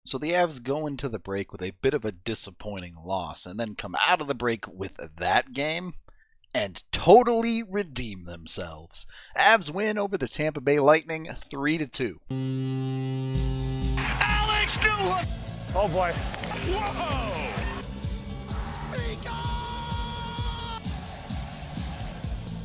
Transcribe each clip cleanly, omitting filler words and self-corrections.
So the Avs go into the break with a bit of a disappointing loss and then come out of the break with that game and totally redeem themselves. Avs win over the Tampa Bay Lightning 3-2. Alex Newhook! Oh boy. Whoa!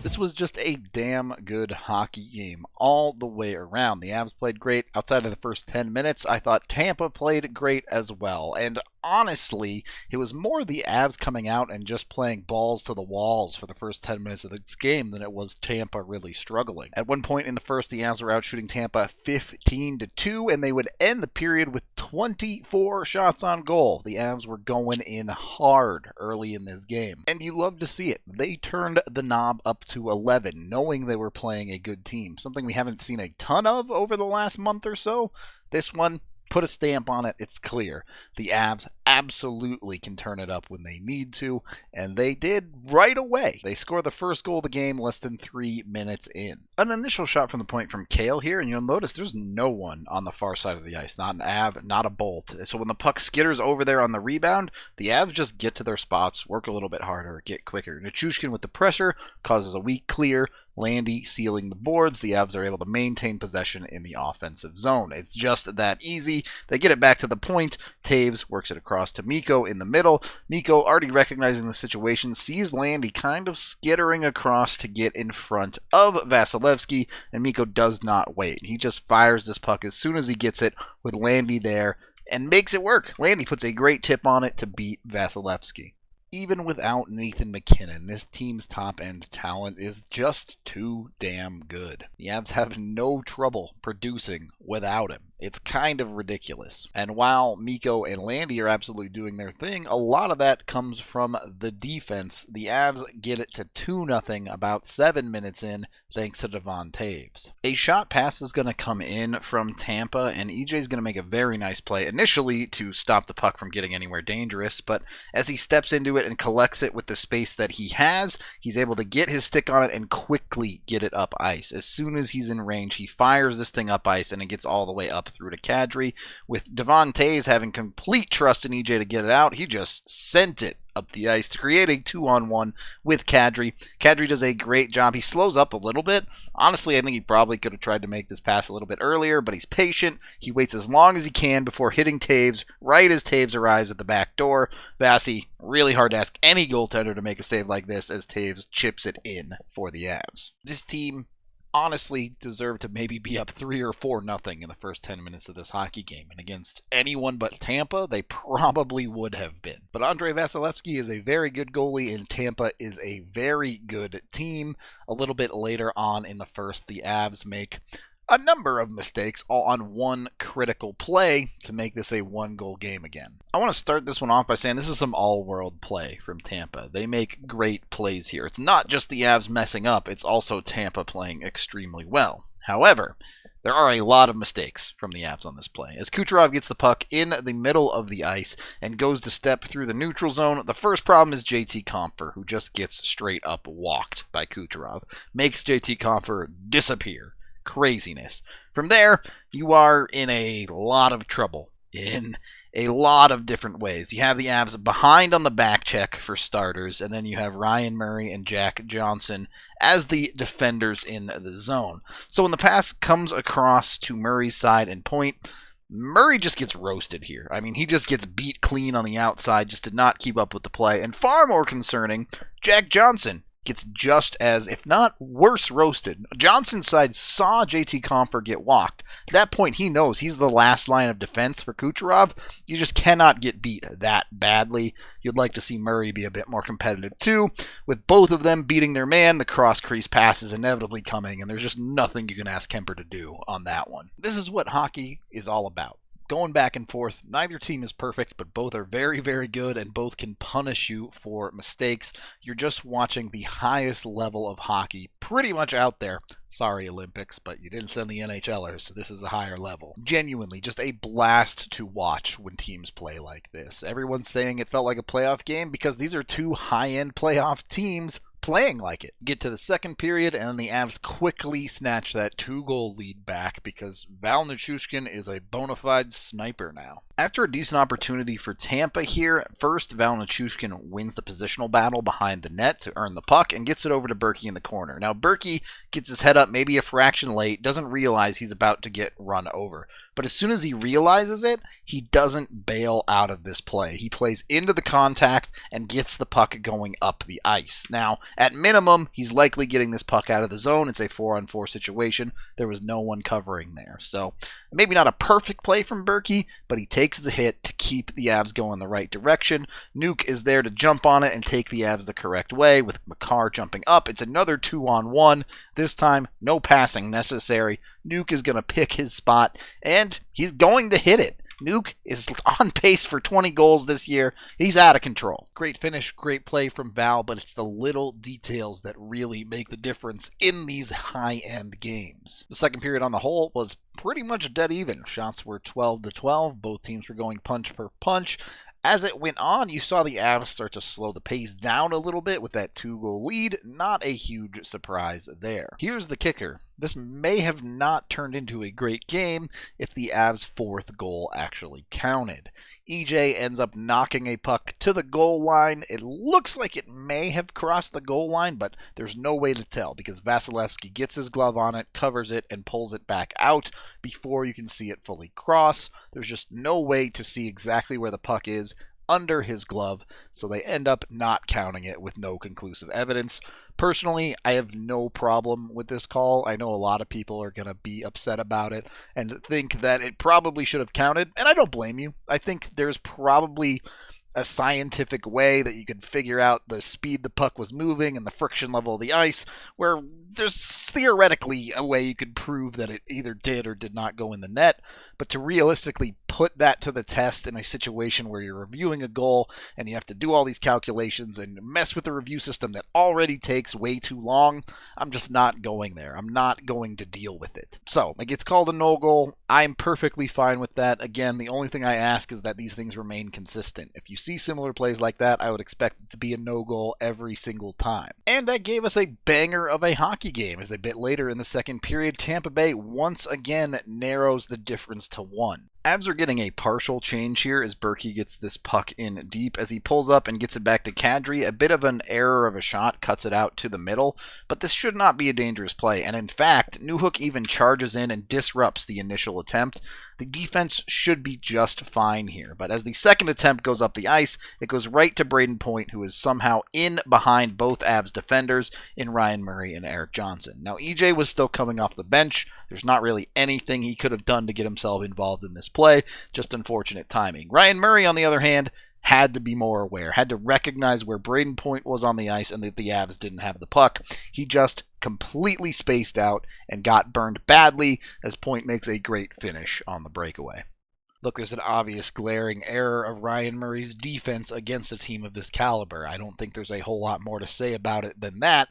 This was just a damn good hockey game all the way around. The Avs played great outside of the first 10 minutes. I thought Tampa played great as well. And honestly, it was more the Avs coming out and just playing balls to the walls for the first 10 minutes of this game than it was Tampa really struggling. At one point in the first, the Avs were out shooting Tampa 15-2, and they would end the period with 24 shots on goal. The Avs were going in hard early in this game, and you love to see it. They turned the knob up to 11, knowing they were playing a good team, something we haven't seen a ton of over the last month or so. This one, put a stamp on it, it's clear. The Avs absolutely can turn it up when they need to, and they did right away. They score the first goal of the game less than 3 minutes in. An initial shot from the point from Kale here, and you'll notice there's no one on the far side of the ice. Not an Av, not a Bolt. So when the puck skitters over there on the rebound, the Avs just get to their spots, work a little bit harder, get quicker. Nuchuskin with the pressure causes a weak clear. Landy sealing the boards. The Avs are able to maintain possession in the offensive zone. It's just that easy. They get it back to the point. Taves works it across to Mikko in the middle. Mikko, already recognizing the situation, sees Landy kind of skittering across to get in front of Vasilevsky, and Mikko does not wait. He just fires this puck as soon as he gets it with Landy there and makes it work. Landy puts a great tip on it to beat Vasilevsky. Even without Nathan MacKinnon, this team's top-end talent is just too damn good. The Avs have no trouble producing without him. It's kind of ridiculous. And while Mikko and Landy are absolutely doing their thing, a lot of that comes from the defense. The Avs get it to 2-0 about 7 minutes in, thanks to Devon Taves. A shot pass is going to come in from Tampa, and EJ's going to make a very nice play initially to stop the puck from getting anywhere dangerous, but as he steps into it and collects it with the space that he has, he's able to get his stick on it and quickly get it up ice. As soon as he's in range, he fires this thing up ice, and it gets all the way up through to Kadri. With Devon Taves having complete trust in EJ to get it out, he just sent it up the ice to create a 2-on-1 with Kadri. Kadri does a great job. He slows up a little bit. Honestly, I think he probably could have tried to make this pass a little bit earlier, but he's patient. He waits as long as he can before hitting Taves right as Taves arrives at the back door. Vasi, really hard to ask any goaltender to make a save like this as Taves chips it in for the Avs. This team honestly deserved to maybe be up 3 or 4-0 in the first 10 minutes of this hockey game. And against anyone but Tampa, they probably would have been. But Andrei Vasilevsky is a very good goalie, and Tampa is a very good team. A little bit later on in the first, the Avs make a number of mistakes, all on one critical play to make this a one-goal game again. I want to start this one off by saying this is some all-world play from Tampa. They make great plays here. It's not just the Avs messing up, it's also Tampa playing extremely well. However, there are a lot of mistakes from the Avs on this play. As Kucherov gets the puck in the middle of the ice and goes to step through the neutral zone, the first problem is JT Compher, who just gets straight up walked by Kucherov. Makes JT Compher disappear. Craziness. From there, you are in a lot of trouble in a lot of different ways. You have the Avs behind on the back check for starters, and then you have Ryan Murray and Jack Johnson as the defenders in the zone. So when the pass comes across to Murray's side and point, Murray just gets roasted here. I mean, he just gets beat clean on the outside, just did not keep up with the play. And far more concerning, Jack Johnson gets just as, if not worse, roasted. Johnson's side saw JT Compher get walked. At that point, he knows he's the last line of defense for Kucherov. You just cannot get beat that badly. You'd like to see Murray be a bit more competitive too. With both of them beating their man, the cross-crease pass is inevitably coming, and there's just nothing you can ask Kuemper to do on that one. This is what hockey is all about. Going back and forth. Neither team is perfect, but both are very, very good, and both can punish you for mistakes. You're just watching the highest level of hockey pretty much out there. Sorry, Olympics, but you didn't send the NHLers, so this is a higher level. Genuinely, just a blast to watch when teams play like this. Everyone's saying it felt like a playoff game because these are two high-end playoff teams playing like it. Get to the second period, and then the Avs quickly snatch that 2-goal lead back because Val Nuchuskin is a bona fide sniper now. After a decent opportunity for Tampa here, first Val Nuchuskin wins the positional battle behind the net to earn the puck and gets it over to Berkey in the corner. Now Berkey gets his head up maybe a fraction late, doesn't realize he's about to get run over. But as soon as he realizes it, he doesn't bail out of this play. He plays into the contact and gets the puck going up the ice. Now, at minimum, he's likely getting this puck out of the zone. It's a 4-on-4 situation. There was no one covering there. So maybe not a perfect play from Berkey, but he takes the hit to keep the Avs going the right direction. Nuke is there to jump on it and take the Avs the correct way with Makar jumping up. It's another 2-on-1. This time, no passing necessary. Nuke is going to pick his spot, and he's going to hit it. Nuke is on pace for 20 goals this year. He's out of control. Great finish, great play from Val, but it's the little details that really make the difference in these high-end games. The second period on the whole was pretty much dead even. Shots were 12-12. Both teams were going punch per punch. As it went on, you saw the Avs start to slow the pace down a little bit with that 2-goal lead. Not a huge surprise there. Here's the kicker. This may have not turned into a great game if the Avs' fourth goal actually counted. EJ ends up knocking a puck to the goal line. It looks like it may have crossed the goal line, but there's no way to tell because Vasilevsky gets his glove on it, covers it, and pulls it back out before you can see it fully cross. There's just no way to see exactly where the puck is under his glove, so they end up not counting it with no conclusive evidence. Personally, I have no problem with this call. I know a lot of people are going to be upset about it and think that it probably should have counted, and I don't blame you. I think there's probably a scientific way that you could figure out the speed the puck was moving and the friction level of the ice, where there's theoretically a way you could prove that it either did or did not go in the net. But to realistically put that to the test in a situation where you're reviewing a goal and you have to do all these calculations and mess with the review system that already takes way too long, I'm just not going there. I'm not going to deal with it. So it gets called a no goal. I'm perfectly fine with that. Again, the only thing I ask is that these things remain consistent. If you see similar plays like that, I would expect it to be a no goal every single time. And that gave us a banger of a hockey game as a bit later in the second period, Tampa Bay once again narrows the difference to 1. Avs are getting a partial change here as Berkey gets this puck in deep as he pulls up and gets it back to Kadri. A bit of an error of a shot cuts it out to the middle, but this should not be a dangerous play. And in fact, Newhook even charges in and disrupts the initial attempt. The defense should be just fine here, but as the second attempt goes up the ice, it goes right to Braden Point, who is somehow in behind both Avs defenders in Ryan Murray and Eric Johnson. Now, EJ was still coming off the bench. There's not really anything he could have done to get himself involved in this play, just unfortunate timing. Ryan Murray, on the other hand, had to be more aware, had to recognize where Braden Point was on the ice and that the Avs didn't have the puck. He just completely spaced out and got burned badly as Point makes a great finish on the breakaway. Look, there's an obvious glaring error of Ryan Murray's defense against a team of this caliber. I don't think there's a whole lot more to say about it than that,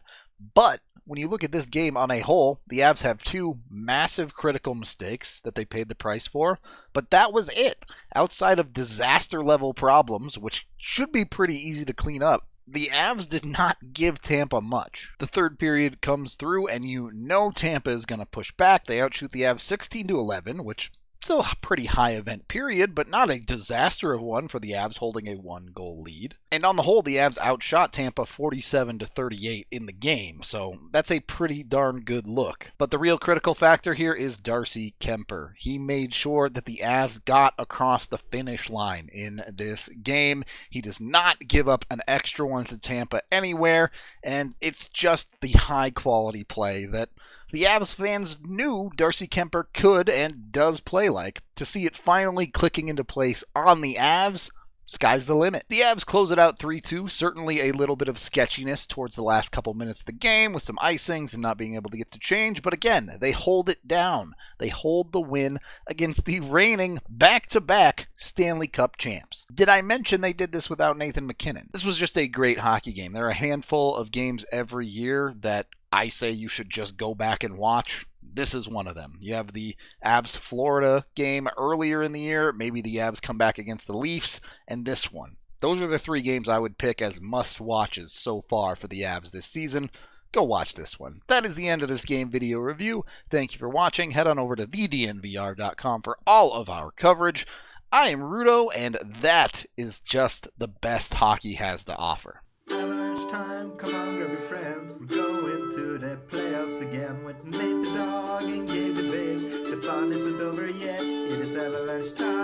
but when you look at this game on a whole, the Avs have two massive critical mistakes that they paid the price for, but that was it. Outside of disaster-level problems, which should be pretty easy to clean up, the Avs did not give Tampa much. The third period comes through, and you know Tampa is going to push back. They outshoot the Avs 16-11, which still a pretty high event period, but not a disaster of one for the Avs holding a 1-goal lead. And on the whole, the Avs outshot Tampa 47-38 in the game, so that's a pretty darn good look. But the real critical factor here is Darcy Kuemperor. He made sure that the Avs got across the finish line in this game. He does not give up an extra one to Tampa anywhere, and it's just the high-quality play that the Avs fans knew Darcy Kuemperor could and does play like. To see it finally clicking into place on the Avs, sky's the limit. The Avs close it out 3-2. Certainly a little bit of sketchiness towards the last couple minutes of the game with some icings and not being able to get the change. But again, they hold it down. They hold the win against the reigning back-to-back Stanley Cup champs. Did I mention they did this without Nathan MacKinnon? This was just a great hockey game. There are a handful of games every year that I say you should just go back and watch. This is one of them. You have the Avs-Florida game earlier in the year. Maybe the Avs come back against the Leafs, and this one. Those are the three games I would pick as must-watches so far for the Avs this season. Go watch this one. That is the end of this game video review. Thank you for watching. Head on over to thednvr.com for all of our coverage. I am Rudo, and that is just the best hockey has to offer. Avalanche time, come on, grab your friends. We're going to the playoffs again with Nate the dog and Gabe the big. The fun isn't over yet, it is Avalanche time.